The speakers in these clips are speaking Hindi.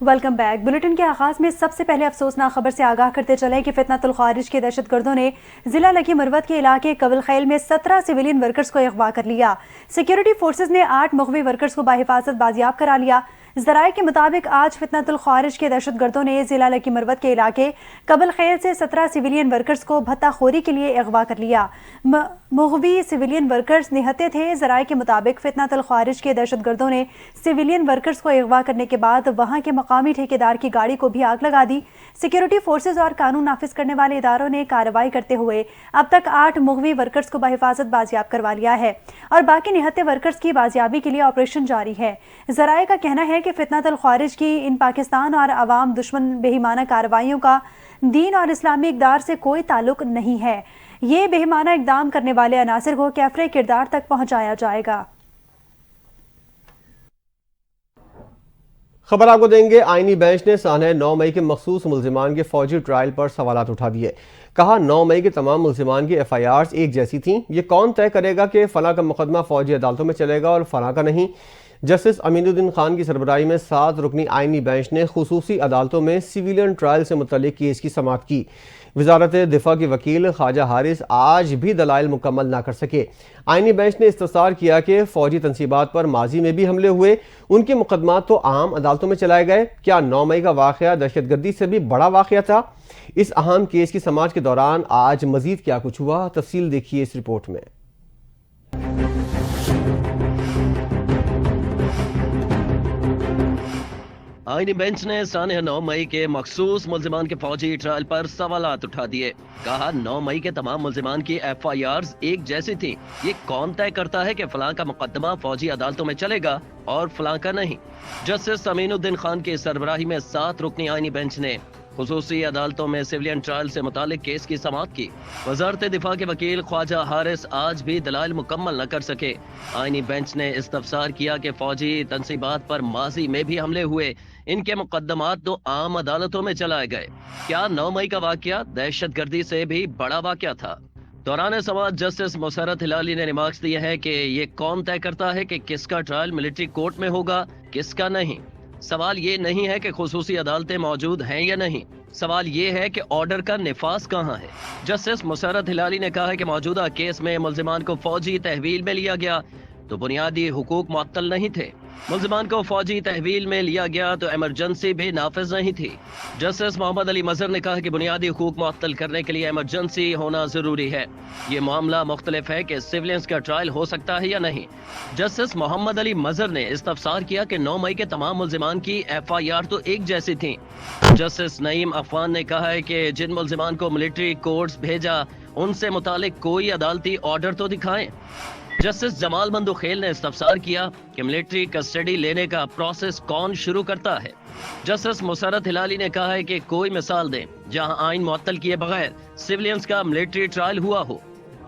Welcome back. बुलेटिन के आगाज में सबसे पहले अफसोसनाक खबर से आगाह करते चले कि फितनतुल खारिज के दहशतगर्दों ने जिला लकी मरवत के इलाके कबल खैल में 17 सिविलियन वर्कर्स को अगवा कर लिया। सिक्योरिटी फोर्सेज ने 8 मुगवी वर्कर्स को बाहिफाजत बाजियाब करा लिया। जराये के मुताबिक आज फितनतुल खारिज के दहशतगर्दों ने जिला लकी मरवत के इलाके कबल खैल से 17 सिविलियन वर्कर्स को भत्ताखोरी के लिए अगवा कर लिया। मुगवी सिविलियन वर्कर्स निहत्ते थे। जराये के मुताबिक फितनतुल खारिज के दहशतगर्दों ने सिविलियन वर्कर्स को अगवा करने के बाद वहां के मकामी ठेकेदार की गाड़ी को भी आग लगा दी। सिक्योरिटी फोर्सेज और कानून नाफिज करने वाले इदारों ने कार्रवाई करते हुए अब तक 8 मुगवी वर्कर्स को बाहिफाजत बाजियाब करवा लिया है और बाकी निहत्ते वर्कर्स की बाजियाबी के लिए ऑपरेशन जारी है। जराये का कहना है कि फितनतुल खारिज की इन पाकिस्तान और अवाम दुश्मन बेईमाना कार्रवाइयों का दीन और इस्लामी इक़दार से कोई ताल्लुक नहीं है। ये बेईमाना इक़दाम करने वाले अनासिर को कैफरे किरदार तक पहुंचाया जाएगा। खबर आपको देंगे। आईनी बेंच ने सानह 9 मई के मखसूस मुल्जिमान के फौजी ट्रायल पर सवालात उठा दिए। कहा 9 मई के तमाम मुल्जिमान की FIRs एक जैसी थीं। ये कौन तय करेगा कि फला का मुकदमा फौजी अदालतों में चलेगा और फला का नहीं। जस्टिस अमीनुद्दीन खान की सरबराही में 7 रुकनी आईनी बेंच ने खुसूसी अदालतों में सिविलियन ट्रायल से मुतल्लिक केस की समाअत की। वजारत दिफा के वकील ख्वाजा हारिस आज भी दलाइल मुकम्मल ना कर सके। आईनी बेंच ने इस्तफसार किया कि फौजी तनसीबात पर माजी में भी हमले हुए, उनके मुकदमा तो आम अदालतों में चलाए गए। क्या 9 मई का वाक़या दहशतगर्दी से भी बड़ा वाक़या था? इस अहम केस की समाअत के दौरान आज मजीद क्या कुछ हुआ, तफसील देखिए इस रिपोर्ट में। आईनी बेंच ने सानह 9 मई के मखसूस मुल्जिमान के फौजी ट्रायल पर सवालात उठा दिए। कहा 9 मई के तमाम मुल्जिमान की FIRs एक जैसी थी। ये कौन तय करता है कि फलां का मुकदमा फौजी अदालतों में चलेगा और फलां का नहीं। जस्टिस अमीनुद्दीन खान की सरबराही में 7 रुकनी आईनी बेंच ने खुसूसी अदालतों में सिविलियन ट्रायल से मुतालिक केस की समाअत की। वजारत दिफा के वकील ख्वाजा हारिस आज भी दलाइल मुकम्मल न कर सके। आईनी बेंच ने इस्तफसार किया कि फौजी तनसीबात पर माजी में भी हमले हुए, इनके मुकदमात तो आम अदालतों में चलाए गए। क्या 9 मई का वाकया दहशतगर्दी से भी बड़ा वाकया था? दौरान समाअत जस्टिस मुसरत हिलाली ने रिमार्क्स दिए हैं कि ये कौन तय करता है कि किसका ट्रायल मिलिट्री कोर्ट में होगा, किसका नहीं। सवाल ये नहीं है कि खुसूसी अदालतें मौजूद हैं या नहीं, सवाल ये है कि ऑर्डर का निफाज कहाँ है। जस्टिस मुसरत हिलाली ने कहा है कि मौजूदा केस में मुल्जिमान को फौजी तहवील में लिया गया तो बुनियादी हुकूक मुअत्तल नहीं थे। मुल्जिमान को फौजी तहवील में लिया गया तो इमरजेंसी भी नाफिज नहीं थी। जस्टिस मोहम्मद अली मजहर ने कहा कि बुनियादी हुकूक मुअत्तल करने के लिए इमरजेंसी होना जरूरी है। ये मामला मुख्तलिफ है कि सिविलियंस का ट्रायल हो सकता है या नहीं। जस्टिस मोहम्मद अली मजहर ने इस्तफसार किया कि 9 मई के तमाम मुल्जिमान की FIR तो एक जैसी थी। जस्टिस नईम अफवान ने कहा है कि जिन मुल्जिमान को मिलिट्री कोर्ट्स भेजा उनसे मुतालिक कोई अदालती ऑर्डर तो दिखाएं। जस्टिस जमाल मंदुखेल ने इस्तफसार किया कि मिलिट्री कस्टडी लेने का प्रोसेस कौन शुरू करता है। जस्टिस मुसरत हिलाली ने कहा है कि कोई मिसाल दें जहां आइन मुअत्तल किए बगैर सिविलियंस का मिलिट्री ट्रायल हुआ हो।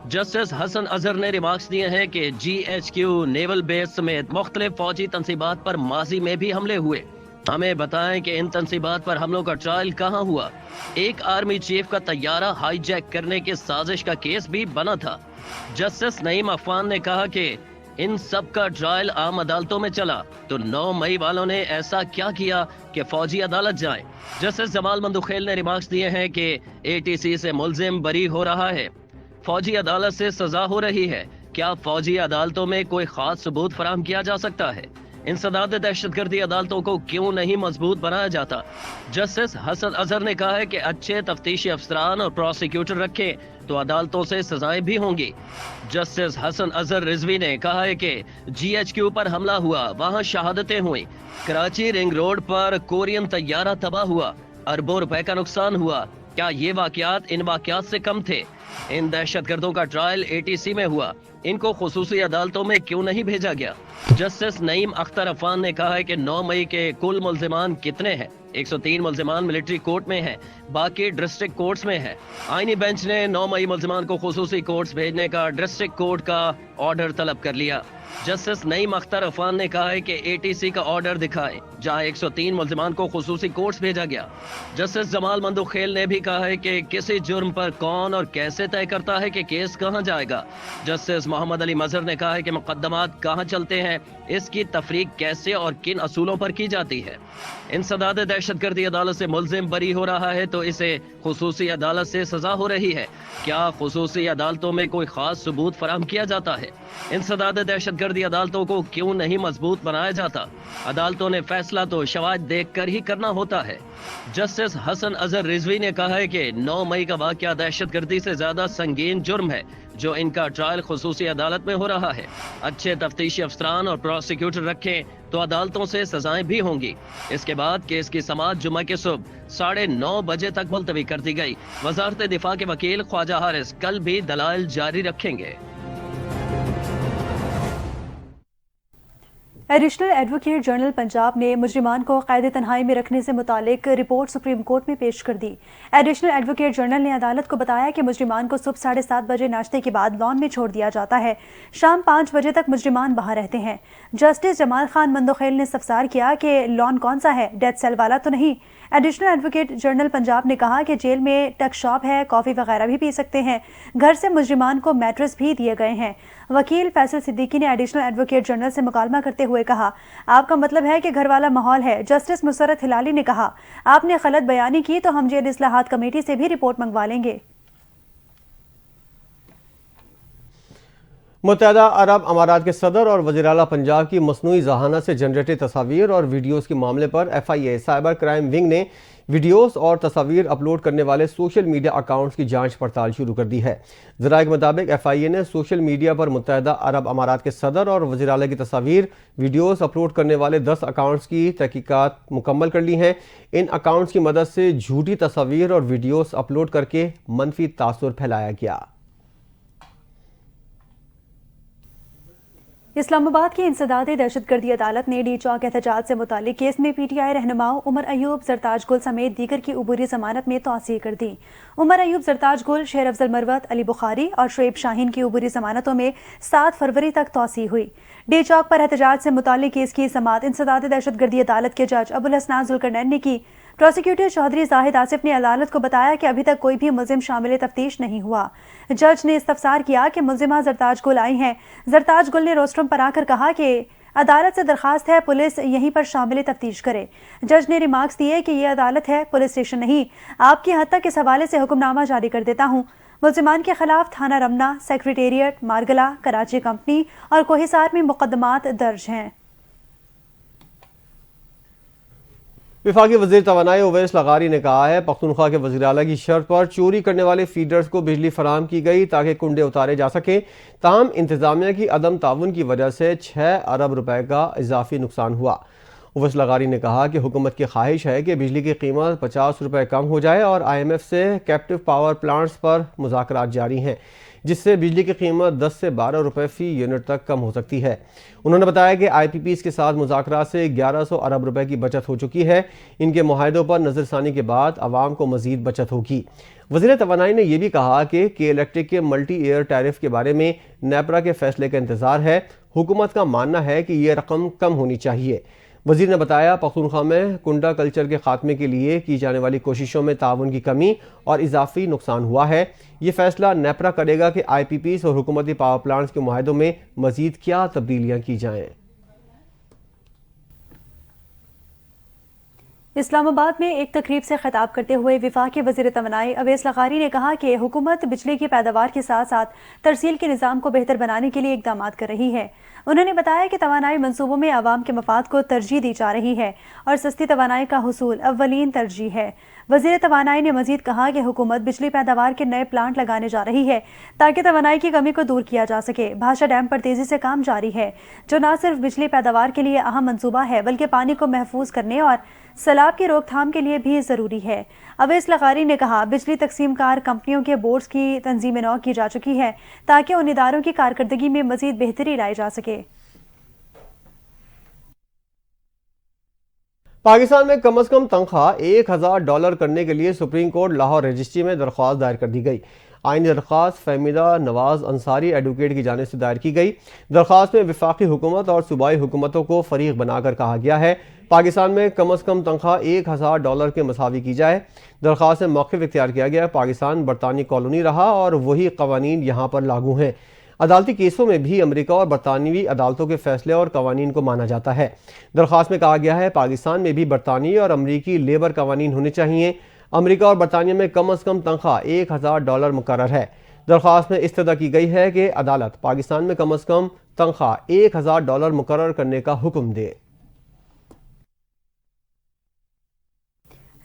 जस्टिस हसन अजहर ने रिमार्क्स दिए हैं कि GHQ नेवल बेस समेत मुख्तलिफ फौजी तनसीबात पर माजी में भी हमले हुए। हमें बताएं कि इन तनसीबात पर हमलों का ट्रायल कहाँ हुआ। एक आर्मी चीफ का तैयारा हाईजैक करने की साजिश का केस भी बना था। जस्टिस नईम अफवान ने कहा कि इन सब का ट्रायल आम अदालतों में चला तो 9 मई वालों ने ऐसा क्या किया कि फौजी अदालत जाए। जस्टिस जमाल मंदुखेल ने रिमार्क्स दिए हैं कि ATC से मुल्जिम बरी हो रहा है, फौजी अदालत से सजा हो रही है। क्या फौजी अदालतों में कोई खास सबूत फराहम किया जा सकता है? इंसदाद दहशतगर्दी अदालतों को क्यों नहीं मजबूत बनाया जाता? जस्टिस हसन अजहर ने कहा है कि अच्छे तफ्तीशी अफसरान और प्रोसिक्यूटर रखें तो अदालतों से सजाएं भी होंगी। जस्टिस हसन अजहर रिजवी ने कहा है कि GHQ पर हमला हुआ, वहां शहादतें हुई। कराची रिंग रोड पर कोरियन तैयारा तबाह हुआ, अरबों रुपए का नुकसान हुआ। क्या ये वाकयात इन वाकयात से कम थे? इन दहशतगर्दों का ट्रायल ATC में हुआ, इनको खुसूसी अदालतों में क्यों नहीं भेजा गया? जस्टिस नईम अख्तर अफान ने कहा है कि 9 मई के कुल मुल्जिमान कितने हैं? 103 मुल्जिमान मिलिट्री कोर्ट में हैं, बाकी डिस्ट्रिक्ट कोर्ट्स में है। आईनी बेंच ने 9 मई मुल्जिमान को खुसूसी कोर्ट्स भेजने का डिस्ट्रिक्ट कोर्ट का ऑर्डर तलब कर लिया। जस्टिस नईम अख्तर अफान ने कहा है कि ATC का ऑर्डर दिखाए जहां 103 मुल्जिमान को खुसूसी कोर्ट्स भेजा गया। जस्टिस जमाल मंदुखेल ने भी कहा है कि किसी जुर्म पर कौन और कैसे कैसे तय करता है कि केस कहां जाएगा? जस्टिस मोहम्मद अली मजहर ने कहा है कि मुकदमात कहां चलते हैं, इसकी तफरीक कैसे और किन असूलों पर की जाती है। इंसदाद दहशतगर्दी अदालत से मुल्जिम बरी हो रहा है तो इसे खुसूसी अदालत से सजा हो रही है। क्या खुसूसी अदालतों में कोई खास सबूत फराहम किया जाता है? इंसदाद दहशतगर्दी अदालतों को क्यों नहीं मजबूत बनाया जाता? अदालतों ने फैसला तो शवाहिद देख कर ही करना होता है। जस्टिस हसन अजहर रिजवी ने कहा है कि 9 मई का वाकया दहशतगर्दी से ज्यादा संगीन जुर्म है जो इनका ट्रायल खुसूसी अदालत में हो रहा है। अच्छे तफ्तीशी अफसरान और प्रोसिक्यूटर रखें तो अदालतों से सजाएं भी होंगी। इसके बाद केस की समाअत जुमा के सुबह 9:30 बजे तक मुलतवी कर दी गई। वजारत दिफा के वकील ख्वाजा हारिस कल भी दलाइल जारी रखेंगे। एडिशनल एडवोकेट जनरल पंजाब ने मुजरिमान को कैद तन्हाई में रखने से मुतालिक रिपोर्ट सुप्रीम कोर्ट में पेश कर दी। एडिशनल एडवोकेट जनरल ने अदालत को बताया कि मुजरिमान को सुबह 7:30 बजे नाश्ते के बाद लॉन में छोड़ दिया जाता है। शाम 5 बजे तक मुजरिमान बाहर रहते हैं। जस्टिस जमाल खान मंदोखेल ने इस्तफसार किया कि लॉन कौन सा है, डेथ सेल वाला तो नहीं। एडिशनल एडवोकेट जनरल पंजाब ने कहा कि जेल में टक शॉप है, कॉफ़ी वगैरह भी पी सकते हैं। घर से मुजरिमान को मैट्रेस भी दिए गए हैं। वकील फैसल सिद्दीकी ने एडिशनल एडवोकेट जनरल से मुकालमा करते हुए कहा, आपका मतलब है कि घर वाला माहौल है। जस्टिस मुसरत हिलाली ने कहा, आपने गलत बयानी की तो हम जेल इस्लाहात कमेटी से भी रिपोर्ट मंगवा लेंगे। मुत्तहदा अरब अमारात के सदर और वज़ीर आला पंजाब की मसनूई ज़हानत से जनरेटेड तस्वीर और वीडियोज़ के मामले पर FIA साइबर क्राइम विंग ने वीडियोज़ और तस्वीर अपलोड करने वाले सोशल मीडिया अकाउंट्स की जांच पड़ताल शुरू कर दी है। ज़राए के मुताबिक FIA ने सोशल मीडिया पर मुत्तहदा अरब अमारात के सदर और वज़ीर आला की तस्वीर वीडियोज़ अपलोड करने वाले 10 अकाउंट्स की तहकीकात मुकम्मल कर ली हैं। इन अकाउंट्स की मदद से झूठी तस्वीर और वीडियोज़ अपलोड करके मनफी तासुर फैलाया गया। इस्लामाबाद की इंसदादी दहशतगर्दी अदालत ने डी चौक एहतजाज से मुतालिक केस में PTI रहनुमाओं उमर अयूब, जरताज गुल समेत दीगर की उबूरी जमानत में तौसीह कर दी। उमर अयूब, जरताज गुल, शेर अफजल मरवत, अली बुखारी और शुएब शाहीन की उबूरी जमानतों में 7 फरवरी तक तौसीह हुई। डी चौक पर एहतजाज से मुतालिक केस की समाअत इंसदादी दहशतगर्दी अदालत के जज अबुल हसनान जुल्करनैन ने की। प्रोसिक्यूटर चौधरी जाहिद आसिफ ने अदालत को बताया कि अभी तक कोई भी मुल्जिम शामिल तफ्तीश नहीं हुआ। जज ने इस्तफसार किया कि मुल्जिमा जरताज गुल आई हैं। जरताज गुल ने रोस्ट्रम पर आकर कहा कि अदालत से दरखास्त है पुलिस यहीं पर शामिल तफ्तीश करे। जज ने रिमार्क्स दिए कि यह अदालत है, पुलिस स्टेशन नहीं। आपकी हद तक इस हवाले से हुक्मनामा जारी कर देता हूँ। मुल्जिमान के खिलाफ थाना रमना, सेक्रेटेरिएट, मारगला, कराची कंपनी और कोहिसार में मुकदमात दर्ज हैं। वफाकी वज़ीर तवानाई उवैस लगारी ने कहा है, पख्तूनख्वा के वज़ीर आला की शर्त पर चोरी करने वाले फीडर्स को बिजली फराहम की गई ताकि कुंडे उतारे जा सके। ताहम इंतजामिया की अदम ताउन की वजह से 6 अरब रुपए का इजाफी नुकसान हुआ। उवैस लगारी ने कहा कि हुकूमत की ख्वाहिश है कि बिजली की कीमत 50 रुपए कम हो जाए और IMF से कैप्टिव पावर प्लांट्स पर मुज़ाकरात जारी हैं, जिससे बिजली की कीमत 10 से 12 रुपए फी यूनिट तक कम हो सकती है। उन्होंने बताया कि IPPs के साथ मुज़ाकरात से 1100 अरब रुपए की बचत हो चुकी है। इनके मुआहदों पर नज़रसानी के बाद आवाम को मज़ीद बचत होगी। वज़ीर तवानाई ने यह भी कहा कि इलेक्ट्रिक के मल्टी ईयर टैरिफ के बारे में नेपरा के फैसले का इंतज़ार है। हुकूमत का मानना है कि यह रकम कम होनी चाहिए। वज़ीर ने बताया, पख्तूनख्वा में कुंडा कल्चर के खात्मे के लिए की जाने वाली कोशिशों में ताउन की कमी और इजाफी नुकसान हुआ है। ये फैसला नेपरा करेगा कि IPPs और हुकूमती पावर प्लांट्स के मुआहदों में मज़ीद क्या तब्दीलियाँ की जाएँ। इस्लामाबाद में एक तकरीब से खिताब करते हुए वफाकी वज़ीर तवानाई अवैस लगारी ने कहा कि हुकूमत बिजली की पैदावार के साथ साथ तरसील के निज़ाम को बेहतर बनाने के लिए इकदाम कर रही है। उन्होंने बताया कि तवानाई मनसूबों में आवाम के मफाद को तरजीह दी जा रही है और सस्ती तवानाई का हुसूल अव्वलीन तरजीह है। वज़ीर तवानाई ने मजीद कहा कि हुकूमत बिजली पैदावार के नए प्लांट लगाने जा रही है ताकि तवानाई की कमी को दूर किया जा सके। भाषा डैम पर तेजी से काम जारी है, जो न सिर्फ बिजली पैदावार के लिए अहम मंसूबा है बल्कि पानी को महफूज करने और सैलाब की रोकथाम के लिए भी ज़रूरी है। अवैस लगारी ने कहा, बिजली तकसीमकार कंपनियों के बोर्ड्स की तंजीम नौ की जा चुकी है ताकि उन इदारों की कारकर्दगी में मजीद बेहतरी लाई जा सके। पाकिस्तान में कम अज कम तनख्वाह $1000 करने के लिए सुप्रीम कोर्ट लाहौर रजिस्ट्री में दरख्वास्त दायर कर दी गई। आईनी दरख्वास्त फहमीदा नवाज अंसारी एडवोकेट की जानिब से दायर की गई। दरख्वास्त में वफाकी हुकूमत और सूबाई हुकूमतों को फरीक बनाकर कहा गया है पाकिस्तान में कम अज़ कम तनख्वाह $1000 के मसावी की जाए। दरख्वास्त में मौक़िफ़ इख्तियार किया गया पाकिस्तान बरतानी कॉलोनी रहा और वही कवानीन यहाँ पर लागू हैं। अदालती केसों में भी अमेरिका और बरतानवी अदालतों के फैसले और कवानीन को माना जाता है। दरख्वास्त में कहा गया है पाकिस्तान में भी बरतानी और अमरीकी लेबर कवानीन होने चाहिए। अमेरिका और बरतानिया में कम अज़ कम तनख्वाह $1000 मुकर्रर है। दरख्वास्त में इस्तदा की गई है कि अदालत पाकिस्तान में कम अज़ कम तनख्वाह $1000 मुकर्रर करने का हुक्म दे।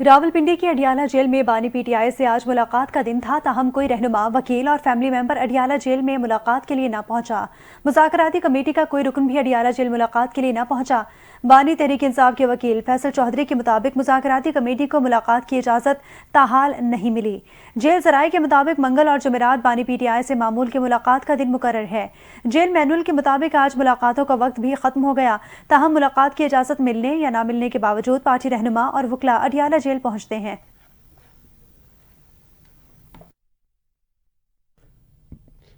रावलपिंडी की अडियाला जेल में बानी पीटीआई से आज मुलाकात का दिन था, ताहम कोई रहनुमा, वकील और फैमिली मेंबर अडियाला जेल में मुलाकात के लिए न पहुंचा। मुज़ाकराती कमेटी का कोई रुकन भी अडियाला जेल मुलाकात के लिए न पहुंचा। बानी तहरीक इंसाफ के वकील फैसल चौधरी के मुताबिक मुज़ाकराती कमेटी को मुलाकात की इजाज़त ताहाल नहीं मिली। जेल ज़राए के मुताबिक मंगल और जुमेरात बानी पीटीआई से मामूल की मुलाकात का दिन मुकर्रर है। जेल मैनुअल के मुताबिक आज मुलाकातों का वक्त भी खत्म हो गया, ताहम मुलाकात की इजाज़त मिलने या ना मिलने के बावजूद पार्टी रहनुमा और वकला अडियाला जेल पहुंचते हैं।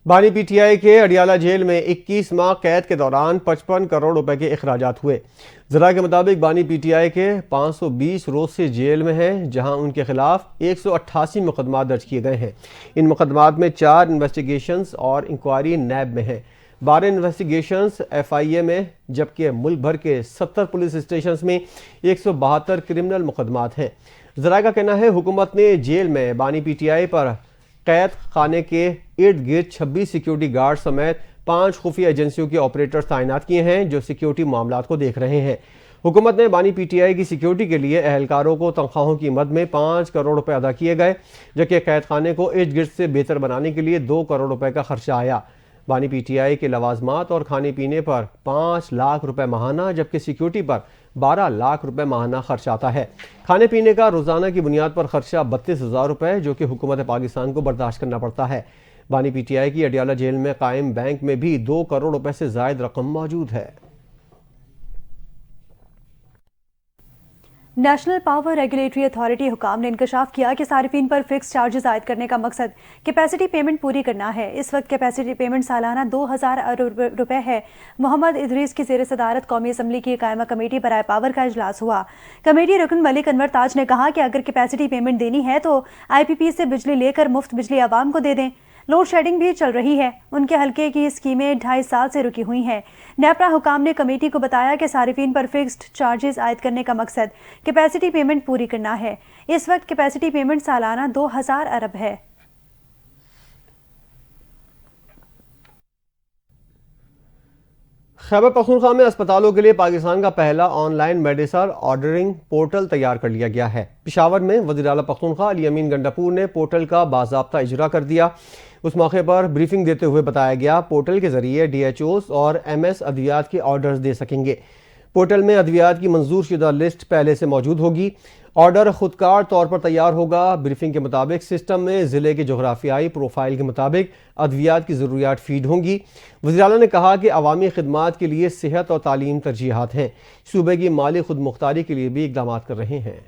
बानी पीटीआई के अडियाला जेल में 21 माह कैद के दौरान 55 करोड़ रुपए के अखराजात हुए। जरा के मुताबिक बानी पीटीआई के 520 रोज से जेल में हैं, जहां उनके खिलाफ 188 मुकदमा दर्ज किए गए हैं। इन मुकदमात में 4 इन्वेस्टिगेशंस और इंक्वायरी नैब में है, 12 इन्वेस्टिगेशंस FIA में, जबकि मुल्क भर के 70 पुलिस स्टेशन में 172 क्रिमिनल मुकदमात हैं। जरा का कहना है हुकूमत ने जेल में बानी पीटीआई पर कैद खाने के इर्द गिर्द 26 सिक्योरिटी गार्ड समेत 5 खुफिया एजेंसियों के ऑपरेटर्स तैनात किए हैं, जो सिक्योरिटी मामलात को देख रहे हैं। हुकूमत ने बानी पीटीआई की सिक्योरिटी के लिए अहलकारों को तनख्वाहों की मद में 5 करोड़ रुपए अदा किए गए, जबकि कैद खाने को इर्द गिर्द से बेहतर बनाने के लिए 2 करोड़ रुपए का खर्चा आया। बानी पीटीआई के लवाजमात और खाने पीने पर 5 लाख रुपए माहाना, जबकि सिक्योरिटी पर 12 लाख रुपए माहाना खर्च आता है। खाने पीने का रोजाना की बुनियाद पर खर्चा 32,000 रुपए, जो कि हुकूमत पाकिस्तान को बर्दाश्त करना पड़ता है। बानी पीटीआई की अडियाला जेल में कायम बैंक में भी 2 करोड़ रुपए से जायद रकम मौजूद है। नेशनल पावर रेगुलेटरी अथॉरिटी हुकाम ने इंकशाफ किया कि सारिफीन पर फिक्स चार्जेस आयद करने का मकसद कैपेसिटी पेमेंट पूरी करना है। इस वक्त कैपेसिटी पेमेंट सालाना 2000 अरब रुपए है। मोहम्मद इदरीस की ज़ेर सदारत कौमी असम्बली की कायमा कमेटी बराए पावर का इजलास हुआ। कमेटी रुकन मलिक अनवर ताज ने कहा कि अगर कैपेसिटी पेमेंट देनी है तो IPP से बिजली लेकर मुफ्त बिजली आवाम को दे दें। लोड शेडिंग भी चल रही है। उनके हल्के की स्कीमें 2.5 साल से रुकी हुई हैं। नेपरा हुकाम ने कमेटी को बताया कि सारिफीन पर फिक्स्ड चार्जेस आयद करने का मकसद कैपेसिटी पेमेंट पूरी करना है। इस वक्त कैपेसिटी पेमेंट सालाना 2000 अरब है। खैबर पख्तूनख्वा में अस्पतालों के लिए पाकिस्तान का पहला ऑनलाइन मेडिसिन ऑर्डरिंग पोर्टल तैयार कर लिया गया है। पेशावर में वज़ीर आला पख्तूनख्वा अली अमीन गंडापुर ने पोर्टल का बाज़ाब्ता इजरा कर दिया। उस मौके पर ब्रीफिंग देते हुए बताया गया पोर्टल के जरिए DHOs और MS अद्वियात के ऑर्डर्स दे सकेंगे। पोर्टल में अद्वियात की मंजूर शुदा लिस्ट पहले से मौजूद होगी। ऑर्डर खुदकार तौर पर तैयार होगा। ब्रीफिंग के मुताबिक सिस्टम में ज़िले के जोग्राफियाई प्रोफाइल के मुताबिक अद्वियात की ज़रूरियात फीड होंगी। वज़ीर आला ने कहा कि अवामी खिदमात के लिए सेहत और तालीम तरजीहात हैं। सूबे की माली खुद मुख्तारी के लिए भी इक़दाम कर रहे हैं।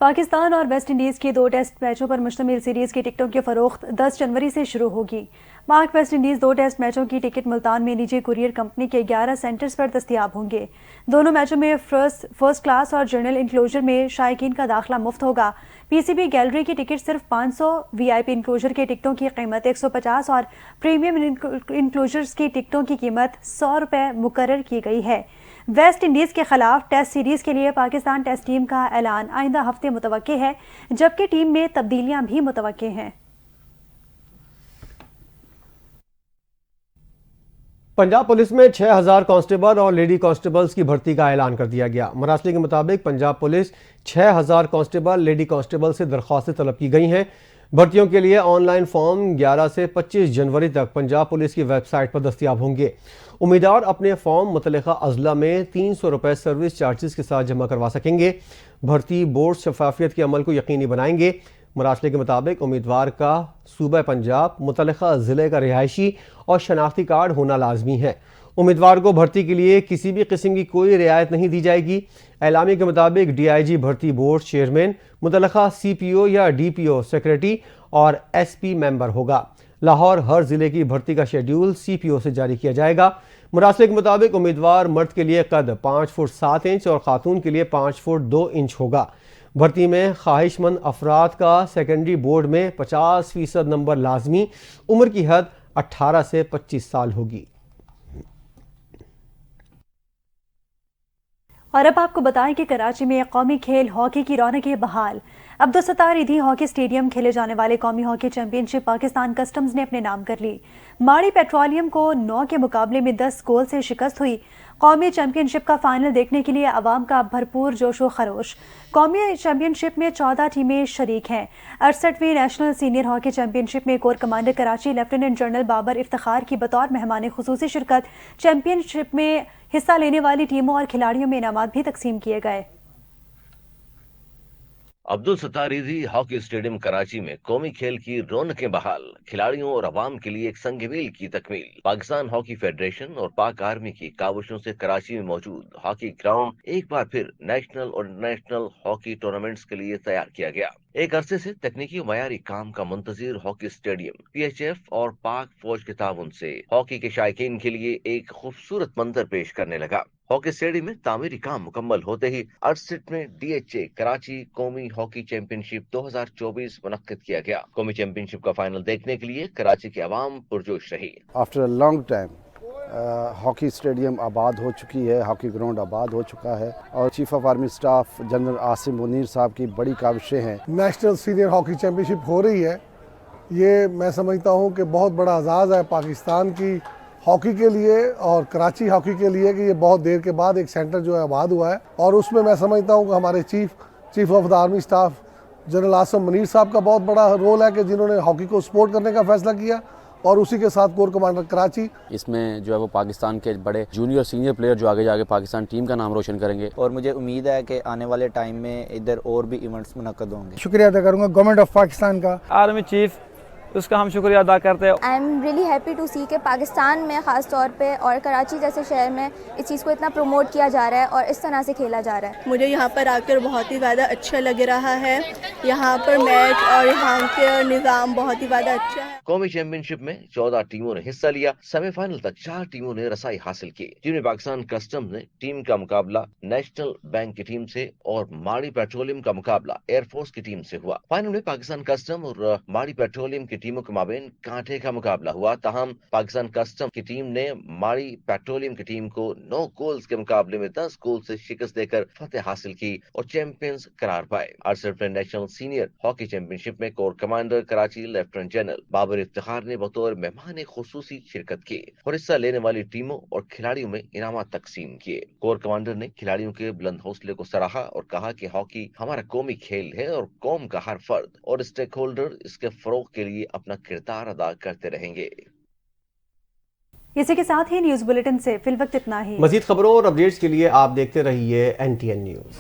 पाकिस्तान और वेस्ट इंडीज़ की 2 टेस्ट मैचों पर मुश्तमिल सीरीज़ की टिकटों की फ़रोख्त 10 जनवरी से शुरू होगी। पाक वेस्ट इंडीज़ 2 टेस्ट मैचों की टिकट मुल्तान में निजी कुरियर कंपनी के 11 सेंटर्स पर दस्तयाब होंगे। दोनों मैचों में फर्स्ट क्लास और जनरल इंक्लोजर में शायकीन का दाखिला मुफ्त होगा। PCB गैलरी की टिकट सिर्फ 500, VIP इंक्लोजर के टिकटों की कीमत 150 और प्रीमियम इंक्लोजर्स की टिकटों की कीमत 100 रुपये मुकर्रर की गई है। वेस्ट इंडीज़ के खिलाफ टेस्ट सीरीज के लिए पाकिस्तान टेस्ट टीम का ऐलान आइंदा हफ्ते मुतवक्के है, जबकि टीम में तब्दीलियां भी मुतवक्के हैं। पंजाब पुलिस में 6000 कांस्टेबल और लेडी कांस्टेबल्स की भर्ती का ऐलान कर दिया गया। मरासले के मुताबिक Punjab police 6000 constable lady constable से दरख्वास्तें तलब की गई हैं। भर्तियों के लिए ऑनलाइन फॉर्म 11 से 25 जनवरी तक पंजाब पुलिस की वेबसाइट पर दस्तयाब होंगे। उम्मीदवार अपने फॉर्म मुतल्लिका अजला में 300 रुपये सर्विस चार्जेस के साथ जमा करवा सकेंगे। भर्ती बोर्ड शफाफियत के अमल को यकीनी बनाएंगे। मरासले के मुताबिक उम्मीदवार का सूबा पंजाब मुतल्लिका ज़िले का रिहायशी और शनाख्ती कार्ड होना लाजमी है। उम्मीदवार को भर्ती के लिए किसी भी किस्म की कोई रियायत नहीं दी जाएगी। एलामी के मुताबिक डीआईजी भर्ती बोर्ड चेयरमैन, मुतल्लका सीपीओ या डीपीओ सेक्रेटरी और एसपी मेंबर होगा। लाहौर हर जिले की भर्ती का शेड्यूल सीपीओ से जारी किया जाएगा। मुरासले के मुताबिक उम्मीदवार मर्द के लिए कद 5 फुट 7 इंच और खातून के लिए 5 फुट 2 इंच होगा। भर्ती में ख्वाहिशमंद अफराद का सेकेंडरी बोर्ड में 50% नंबर लाजमी। उम्र की हद 18 से 25 साल होगी। और अब आपको बताएं कि कराची में कौमी खेल हॉकी की रौनकें बहाल। अब्दुल सत्तार ईदी हॉकी स्टेडियम खेले जाने वाले कौमी हॉकी चैंपियनशिप पाकिस्तान कस्टम्स ने अपने नाम कर ली। माड़ी पेट्रोलियम को 9 के मुकाबले में 10 गोल से शिकस्त हुई। कौमी चैंपियनशिप का फाइनल देखने के लिए अवाम का भरपूर जोशो खरोश। कौमी चैंपियनशिप में 14 टीमें शरीक हैं। 68वीं नेशनल सीनियर हॉकी चैंपियनशिप में core commander Karachi lieutenant general Babar Iftikhar की बतौर मेहमान खुसूसी शिरकत। चैंपियनशिप में हिस्सा लेने वाली टीमों और खिलाड़ियों में इनामात भी तकसीम किए गए। अब्दुल सत्तार ईदी हॉकी स्टेडियम कराची में कौमी खेल की रौनकें बहाल। खिलाड़ियों और अवाम के लिए एक संग-ए-मील की तकमील। पाकिस्तान हॉकी फेडरेशन और पाक आर्मी की काविशों से कराची में मौजूद हॉकी ग्राउंड एक बार फिर नेशनल और इंटरनेशनल हॉकी टूर्नामेंट्स के लिए तैयार किया गया। एक अरसे से तकनीकी और मयारी काम का मुंतजिर हॉकी स्टेडियम पीएचएफ और पाक फौज के ताउन से हॉकी के शायकीन के लिए एक खूबसूरत मंजर पेश करने लगा। हॉकी स्टेडियम में तामीरी काम मुकम्मल होते ही 68 में डीएचए कराची कौमी हॉकी चैंपियनशिप 2024 मुनक्किद किया गया। कौमी चैंपियनशिप का फाइनल देखने के लिए कराची के अवाम पुरजोश रही। After a long time hockey stadium आबाद हो चुकी है, हॉकी ग्राउंड आबाद हो चुका है और chief of army staff general Asim Munir साहब की बड़ी काविशें हैं। नेशनल सीनियर हॉकी चैंपियनशिप हो रही है, ये मैं समझता हूँ कि बहुत बड़ा एजाज़ है पाकिस्तान की हॉकी के लिए और कराची हॉकी के लिए कि ये बहुत देर के बाद एक सेंटर जो है आबाद हुआ है। और उसमें मैं समझता हूँ कि हमारे chief of the army staff general Asim Munir साहब का बहुत बड़ा रोल है कि जिन्होंने हॉकी को सपोर्ट करने का फैसला किया और उसी के साथ कोर कमांडर कराची। इसमें जो है वो पाकिस्तान के बड़े जूनियर सीनियर प्लेयर जो आगे जाके पाकिस्तान टीम का नाम रोशन करेंगे और मुझे उम्मीद है कि आने वाले टाइम में इधर और भी इवेंट्स मुनक्कद होंगे। शुक्रिया अदा करूँगा गवर्नमेंट ऑफ पाकिस्तान का, आर्मी चीफ, उसका हम शुक्रिया अदा करते हैं। I am really happy to see के पाकिस्तान में ख़ास तौर पे और कराची जैसे शहर में इस चीज़ को इतना प्रमोट किया जा रहा है और इस तरह से खेला जा रहा है। मुझे यहाँ पर आकर बहुत ही ज़्यादा अच्छा लग रहा है। यहाँ पर मैच और यहाँ के निज़ाम बहुत ही ज़्यादा अच्छा है। कौमी चैंपियनशिप में 14 टीमों ने हिस्सा लिया। सेमीफाइनल तक 4 टीमों ने रसाई हासिल की, जिनमें पाकिस्तान कस्टम्स ने टीम का मुकाबला नेशनल बैंक की टीम से और माड़ी पेट्रोलियम का मुकाबला एयरफोर्स की टीम से हुआ। फाइनल में पाकिस्तान कस्टम और माड़ी पेट्रोलियम की टीमों के माबेन कांटे का मुकाबला हुआ। ताहम पाकिस्तान कस्टम की टीम ने माड़ी पेट्रोलियम की टीम को 9 गोल्स के मुकाबले में 10 गोल से शिकस्त देकर फतेह हासिल की और चैंपियंस करार पाए। 68वें नेशनल सीनियर हॉकी चैंपियनशिप में core commander Karachi lieutenant general Babar Iftikhar ने बतौर मेहमान खुसूसी शिरकत की और हिस्सा लेने वाली टीमों और खिलाड़ियों में इनामात तकसीम किए। कोर कमांडर ने खिलाड़ियों के बुलंद हौसले को सराहा और कहा कि हॉकी हमारा कौमी खेल है और कौम का हर फर्द और स्टेक होल्डर इसके फरोग के लिए अपना किरदार अदा करते रहेंगे। इसी के साथ ही न्यूज बुलेटिन से फिलवक्त इतना ही। मजीद खबरों और अपडेट्स के लिए आप देखते रहिए NTN न्यूज।